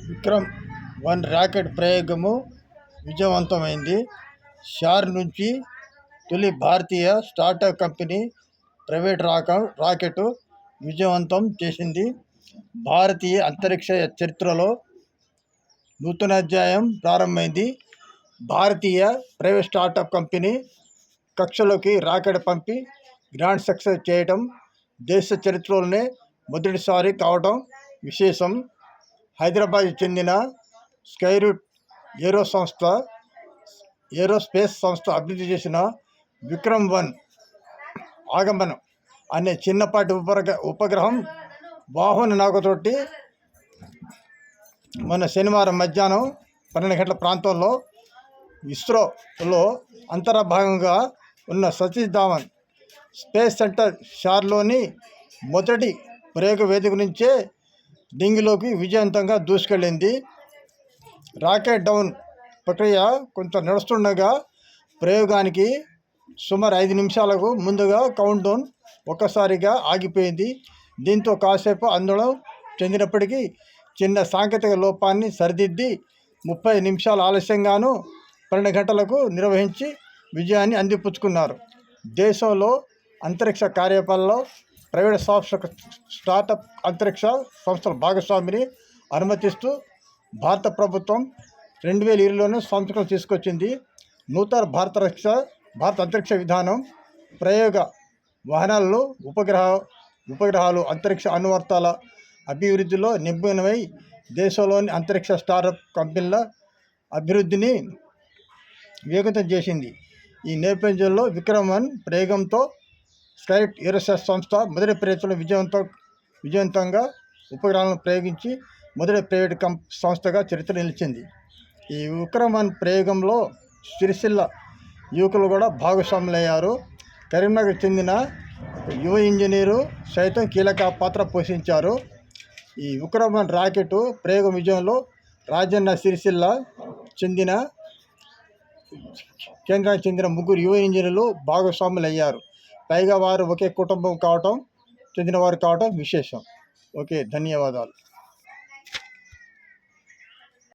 విక్రమ్-1 rocket ప్రయోగము విజయవంతమైంది. షార్ నుంచి తొలి భారతీయ స్టార్టప్ కంపెనీ ప్రైవేట్ రాకెట్ విజయవంతం చేసింది. భారతీయ అంతరిక్ష చరిత్రలో నూతన అధ్యాయం ప్రారంభమైంది. భారతీయ ప్రైవేట్ స్టార్టప్ కంపెనీ కక్షలోకి రాకెట్ పంపి గ్రాండ్ సక్సెస్ చేయటం దేశ చరిత్రలోనే మొదటిసారి కావటం విశేషం. హైదరాబాద్ చెందిన స్కైరూట్ ఏరోస్పేస్ సంస్థ అభివృద్ధి చేసిన విక్రమ్-1 ఆగమనం అనే చిన్నపాటి ఉపగ్రహం వాహన నౌకతోటి మొన్న శనివారం మధ్యాహ్నం 12 గంటల ప్రాంతంలో ఇస్రోలో అంతర్భాగంగా ఉన్న సతీష్ ధావన్ స్పేస్ సెంటర్ షార్లోని మొదటి ప్రయోగ వేదిక నుంచే డింగిలోకి విజయవంతంగా దూసుకెళ్ళింది. రాకెట్ డౌన్ ప్రక్రియ కొంత నడుస్తుండగా ప్రయోగానికి సుమారు 5 నిమిషాలకు ముందుగా కౌంట్ డౌన్ ఒక్కసారిగా ఆగిపోయింది. దీంతో కాసేపు ఆందోళన చెందినప్పటికీ చిన్న సాంకేతిక లోపాన్ని సరిదిద్ది 30 నిమిషాలు ఆలస్యంగాను 12 గంటలకు నిర్వహించి విజయాన్ని అందిపుచ్చుకున్నారు. దేశంలో అంతరిక్ష కార్యకలాపాల్లో ప్రైవేట్ స్టార్టప్ అంతరిక్ష సంస్థల భాగస్వామిని అనుమతిస్తూ భారత ప్రభుత్వం 2020లోనే సంస్కరణ తీసుకొచ్చింది. నూతన భారత అంతరిక్ష విధానం ప్రయోగ వాహనాలలో ఉపగ్రహాలు అంతరిక్ష అనువర్తనాల అభివృద్ధిలో నిమగ్నమై దేశంలోని అంతరిక్ష స్టార్టప్ కంపెనీల అభివృద్ధిని వేగవంతం చేసింది. ఈ నేపథ్యంలో విక్రమ్-1 ప్రయోగంతో స్కైరూట్ ఏరోస్పేస్ సంస్థ మొదటి ప్రయత్నంలో విజయవంతంగా ఉపగ్రహాలను ప్రయోగించి మొదటి ప్రైవేట్ సంస్థగా చరిత్ర నిలిచింది. ఈ విక్రమ్-1 ప్రయోగంలో సిరిసిల్ల యువకులు కూడా భాగస్వాములయ్యారు. కరీంనగర్ చెందిన యువ ఇంజనీరు సైతం కీలక పాత్ర పోషించారు. ఈ విక్రమ్-1 రాకెట్ ప్రయోగ విజయంలో రాజన్న సిరిసిల్ల కేంద్రానికి చెందిన 3 యువ ఇంజనీర్లు భాగస్వాములయ్యారు. పైగా వారు ఒకే కుటుంబం చెందినవారు కావటం విశేషం. ఓకే, ధన్యవాదాలు.